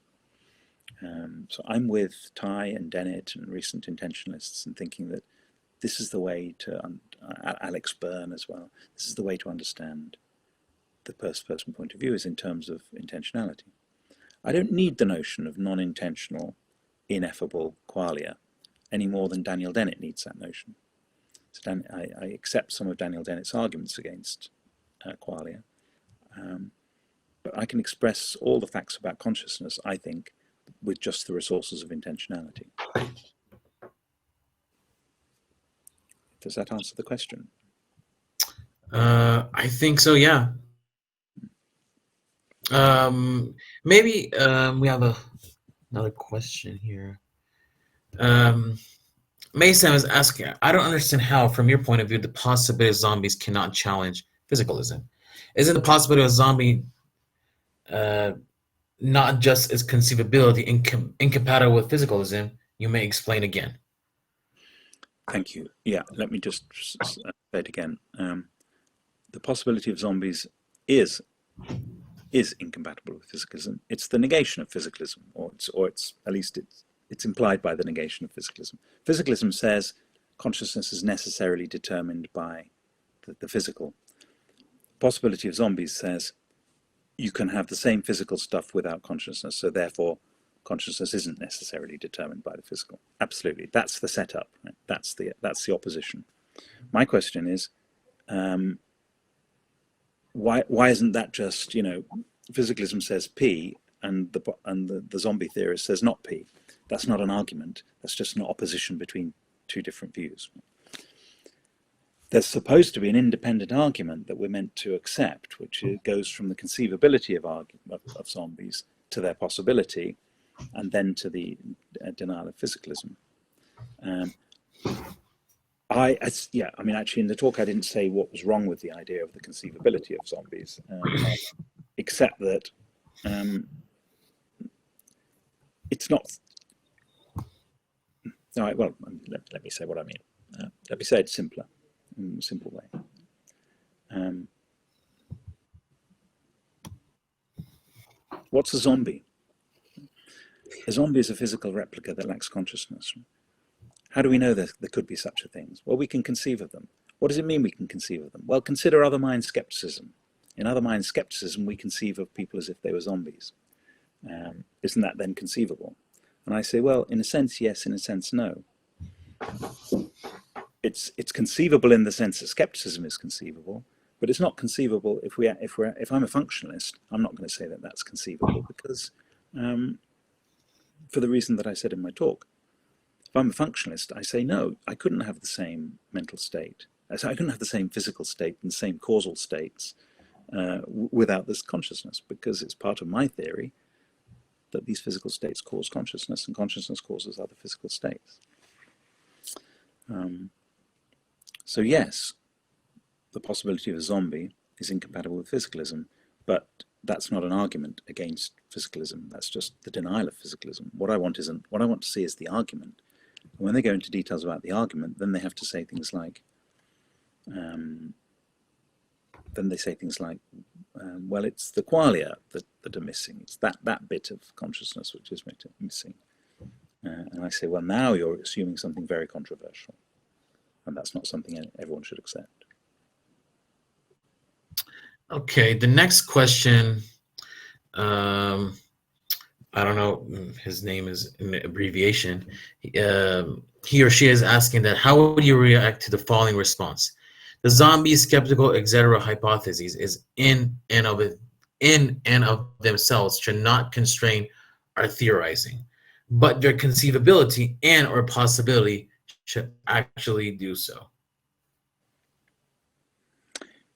So I'm with Ty and Dennett and recent intentionalists in thinking that this is the way to, Alex Byrne as well, this is the way to understand the first person point of view is in terms of intentionality. I don't need the notion of non-intentional, ineffable qualia any more than Daniel Dennett needs that notion. So I accept some of Daniel Dennett's arguments against qualia, but I can express all the facts about consciousness, I think, with just the resources of intentionality. Does that answer the question? I think so, yeah. Maybe we have another question here. Mason is asking, I don't understand how, from your point of view, the possibility of zombies cannot challenge physicalism. Isn't the possibility of zombie not just its conceivability incompatible with physicalism? You may explain again. Thank you. Yeah, let me just say it again. The possibility of zombies is incompatible with physicalism. It's the negation of physicalism, or it's at least it's implied by the negation of physicalism. Physicalism says consciousness is necessarily determined by the physical. The possibility of zombies says you can have the same physical stuff without consciousness, so therefore consciousness isn't necessarily determined by the physical. Absolutely, that's the setup. Right? That's the opposition. My question is, why isn't that just, physicalism says P and the zombie theorist says not P? That's not an argument. That's just an opposition between two different views. There's supposed to be an independent argument that we're meant to accept, which goes from the conceivability of zombies to their possibility, and then to the denial of physicalism. Actually, in the talk, I didn't say what was wrong with the idea of the conceivability of zombies, except that it's not. All right. Well, let me say what I mean. Let me say it simpler, in a simple way. What's a zombie? A zombie is a physical replica that lacks consciousness. How do we know that there could be such a thing? Well, we can conceive of them. What does it mean we can conceive of them? Well, consider other mind skepticism. In other mind skepticism, we conceive of people as if they were zombies. Isn't that then conceivable? And I say, well, in a sense, yes, in a sense, no. It's conceivable in the sense that skepticism is conceivable, but it's not conceivable if I'm a functionalist. I'm not going to say that that's conceivable because, for the reason that I said in my talk, if I'm a functionalist, I say no. I couldn't have the same mental state. I couldn't have the same physical state and the same causal states without this consciousness, because it's part of my theory that these physical states cause consciousness, and consciousness causes other physical states. So yes, the possibility of a zombie is incompatible with physicalism, but that's not an argument against physicalism. That's just the denial of physicalism. What I want to see is the argument. And when they go into details about the argument, then they have to say things like, well, it's the qualia that are missing. It's that bit of consciousness which is missing. And I say, well, now you're assuming something very controversial, and that's not something everyone should accept. Okay, the next question, I don't know, his name is an abbreviation. He or she is asking that, how would you react to the following response? The zombie skeptical etc. hypotheses is in and of themselves should not constrain our theorizing, but their conceivability and or possibility should actually do so.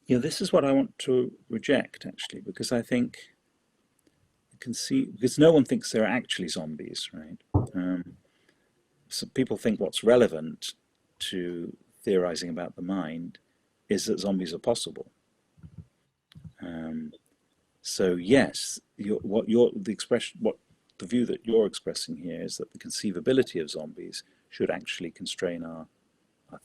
Yeah, this is what I want to reject, actually, because I think because no one thinks they're actually zombies, right? So people think what's relevant to theorizing about the mind is that zombies are possible. So yes, the view that you're expressing here is that the conceivability of zombies should actually constrain our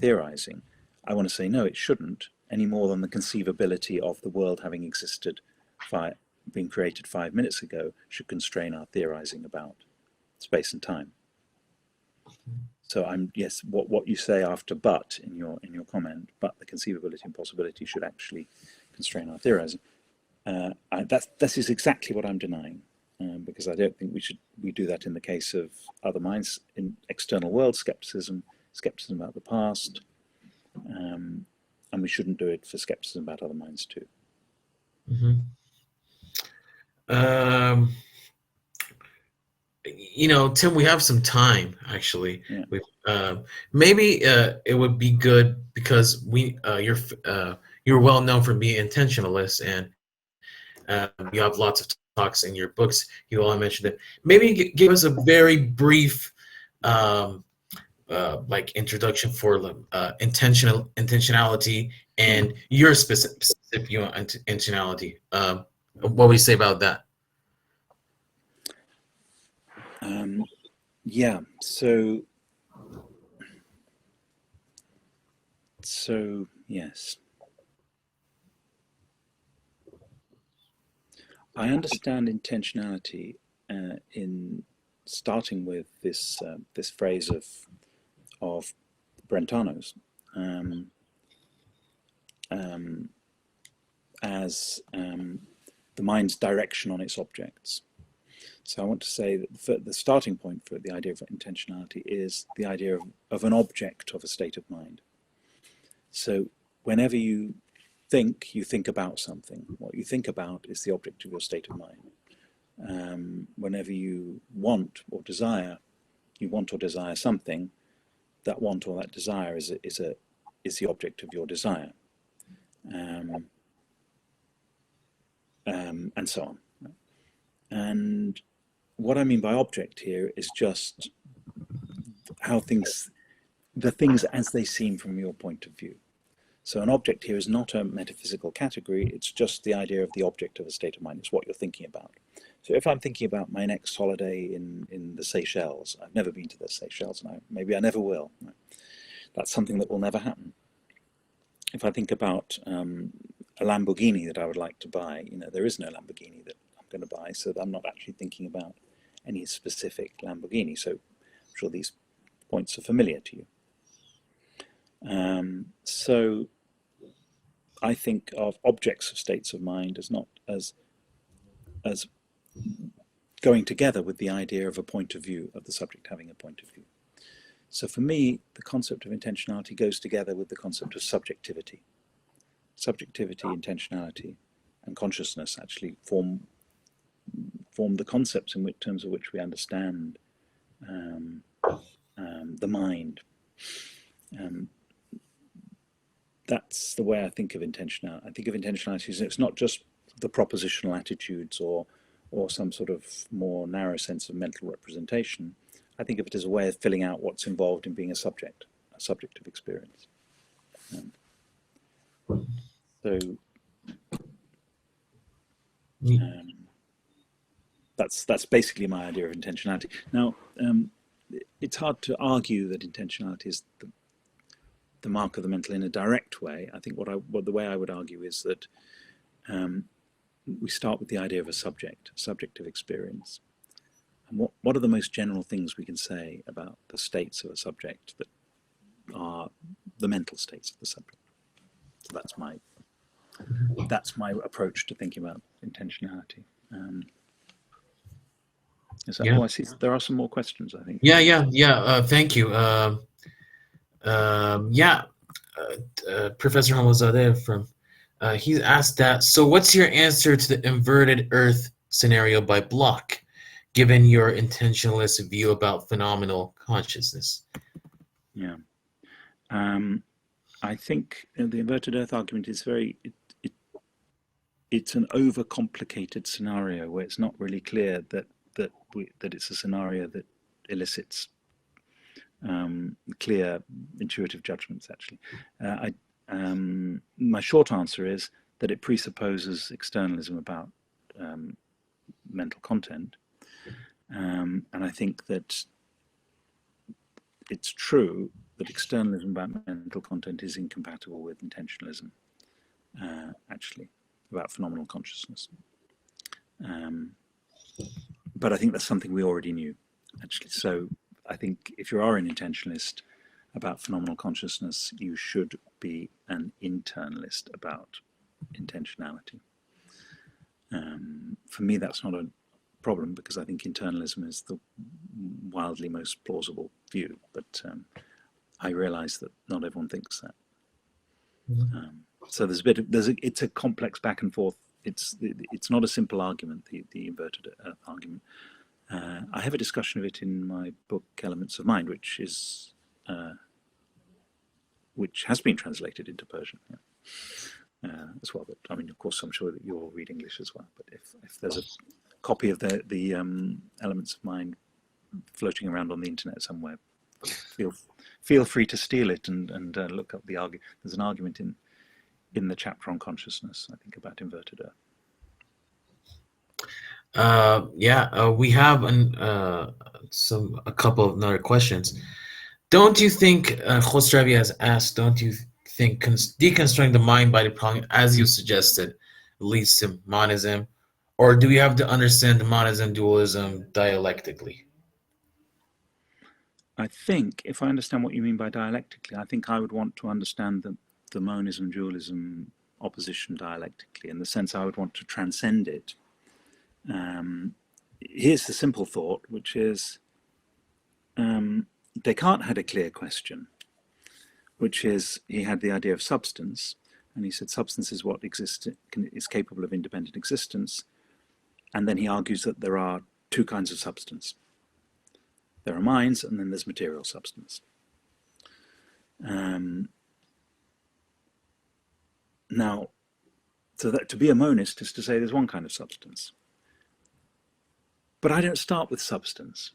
theorizing. I want to say no, it shouldn't, any more than the conceivability of the world having existed, being created 5 minutes ago, should constrain our theorizing about space and time. So yes, what you say after "but" in your comment, but the conceivability and possibility should actually constrain our theorizing. That is exactly what I'm denying, because I don't think we do that in the case of other minds, in external world skepticism about the past, and we shouldn't do it for skepticism about other minds too. Mm-hmm. Tim, we have some time actually. Yeah. Maybe it would be good, because you're well known for being intentionalist, and you have lots of talks in your books. You all mentioned it. Maybe give us a very brief introduction for intentionality and your specific view on intentionality. What would you say about that? Yeah. So yes. I understand intentionality in starting with this phrase of Brentano's as the mind's direction on its objects. So I want to say that the starting point for the idea of intentionality is the idea of an object of a state of mind. So whenever you think about something. What you think about is the object of your state of mind. Whenever you want or desire something, that want or that desire is the object of your desire, and so on. And what I mean by object here is just the things as they seem from your point of view. So an object here is not a metaphysical category, it's just the idea of the object of a state of mind. It's what you're thinking about. So if I'm thinking about my next holiday in the Seychelles, I've never been to the Seychelles, and maybe I never will. That's something that will never happen. If I think about a Lamborghini that I would like to buy, there is no Lamborghini that I'm going to buy, so I'm not actually thinking about any specific Lamborghini. So I'm sure these points are familiar to you. So I think of objects of states of mind as not as going together with the idea of a point of view, of the subject having a point of view. So for me, the concept of intentionality goes together with the concept of subjectivity. Subjectivity, intentionality, and consciousness actually form the concepts in terms of which we understand the mind. that's the way I think of intentionality. I think of intentionality as it's not just the propositional attitudes or some sort of more narrow sense of mental representation. I think of it as a way of filling out what's involved in being a subject of experience. So that's basically my idea of intentionality. Now, it's hard to argue that intentionality is the mark of the mental in a direct way. I think the way I would argue is that we start with the idea of a subject of experience. And what are the most general things we can say about the states of a subject that are the mental states of the subject? So that's my approach to thinking about intentionality. I see there are some more questions, I think. Thank you. Professor Hamazadeh from he's asked that. So, what's your answer to the inverted Earth scenario by Bloch, given your intentionalist view about phenomenal consciousness? Yeah, I think the inverted Earth argument is it's an overcomplicated scenario where it's not really clear that it's a scenario that elicits clear intuitive judgments. Actually, my short answer is that it presupposes externalism about mental content, and I think that it's true that externalism about mental content is incompatible with intentionalism. Actually, about phenomenal consciousness. But I think that's something we already knew, actually. So I think if you are an intentionalist about phenomenal consciousness, you should be an internalist about intentionality. For me, that's not a problem because I think internalism is the wildly most plausible view, but I realize that not everyone thinks that. So it's a complex back and forth. It's not a simple argument, the inverted Earth argument. I have a discussion of it in my book Elements of Mind, which has been translated into Persian as well. But I mean, of course, I'm sure that you'll read English as well. But if there's a copy of the Elements of Mind floating around on the internet somewhere, feel free to steal it and look up the argument. There's an argument in the chapter on consciousness, I think, about inverted Earth. We have a couple of other questions. Don't you think Khosravi has asked? Don't you think deconstructing the mind by the problem, as you suggested, leads to monism, or do we have to understand the monism dualism dialectically? I think, if I understand what you mean by dialectically, I think I would want to understand the monism dualism opposition dialectically, in the sense I would want to transcend it. Here's the simple thought, which is Descartes had a clear question, which is he had the idea of substance, and he said substance is what is capable of independent existence, and then he argues that there are two kinds of substance. There are minds, and then there's material substance. Now, so that to be a monist is to say there's one kind of substance. But I don't start with substance.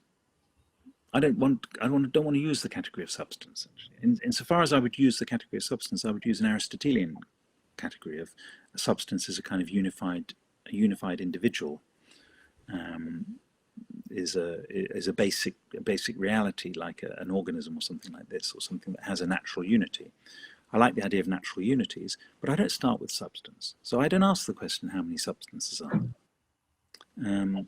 I don't want to use the category of substance. Insofar as I would use the category of substance, I would use an Aristotelian category of a substance as a kind of unified individual. Is a basic reality, like an organism or something like this, or something that has a natural unity. I like the idea of natural unities, but I don't start with substance. So I don't ask the question how many substances are there.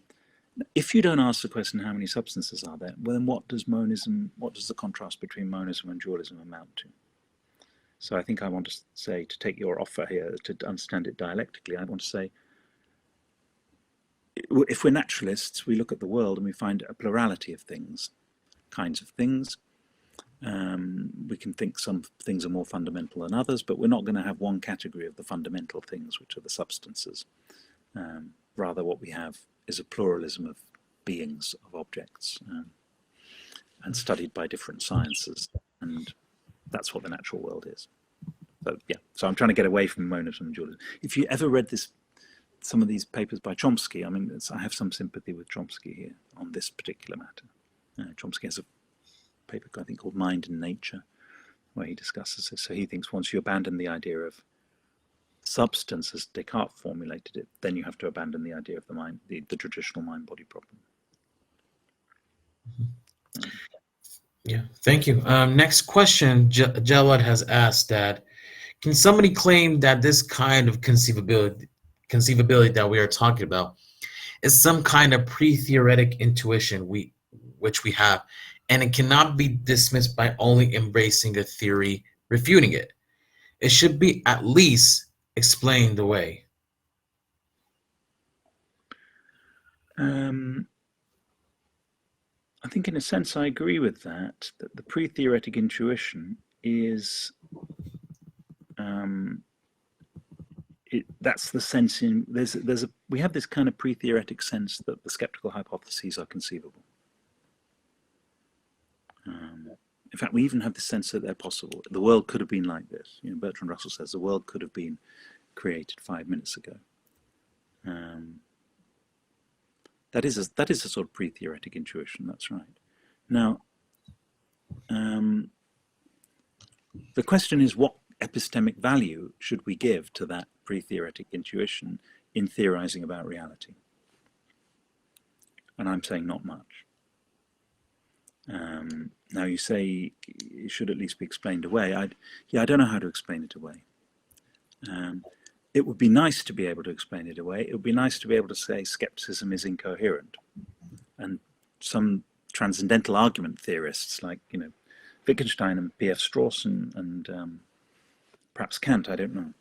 If you don't ask the question how many substances are there, well, then what does the contrast between monism and dualism amount to? So I think I want to say, to take your offer here, to understand it dialectically, I want to say, if we're naturalists, we look at the world and we find a plurality of things, kinds of things. We can think some things are more fundamental than others, but we're not going to have one category of the fundamental things, which are the substances. Rather, what we have is a pluralism of beings, of objects, and studied by different sciences. And that's what the natural world is. But yeah, so I'm trying to get away from monism and dualism. If you ever read some of these papers by Chomsky, I mean, I have some sympathy with Chomsky here on this particular matter. Chomsky has a paper, I think, called Mind and Nature, where he discusses this. So he thinks once you abandon the idea of substance as Descartes formulated it, then you have to abandon the idea of the mind, the traditional mind-body problem. Yeah, thank you. Next question, Jawad has asked that, can somebody claim that this kind of conceivability that we are talking about is some kind of pre-theoretic intuition which we have, and it cannot be dismissed by only embracing a theory, refuting it? It should be at least explained away. I think in a sense I agree with that the pre-theoretic intuition is, that's the sense in, we have this kind of pre-theoretic sense that the skeptical hypotheses are conceivable. In fact, we even have the sense that they're possible. The world could have been like this. You know, Bertrand Russell says the world could have been created 5 minutes ago. That is a sort of pre-theoretic intuition. That's right. Now, the question is, what epistemic value should we give to that pre-theoretic intuition in theorizing about reality? And I'm saying not much. Now you say it should at least be explained away. I don't know how to explain it away. It would be nice to be able to explain it away. It would be nice to be able to say skepticism is incoherent. And some transcendental argument theorists like, Wittgenstein and P.F. Strawson and perhaps Kant, I don't know,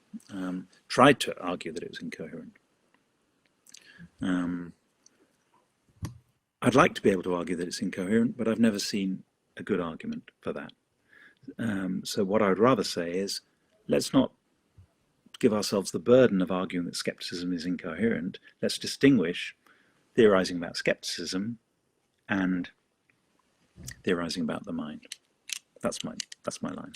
tried to argue that it was incoherent. I'd like to be able to argue that it's incoherent, but I've never seen a good argument for that. So what I would rather say is, let's not give ourselves the burden of arguing that skepticism is incoherent. Let's distinguish theorizing about skepticism and theorizing about the mind. That's my line.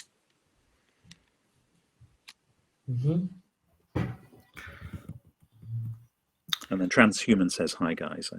And then Transhuman says, "Hi guys."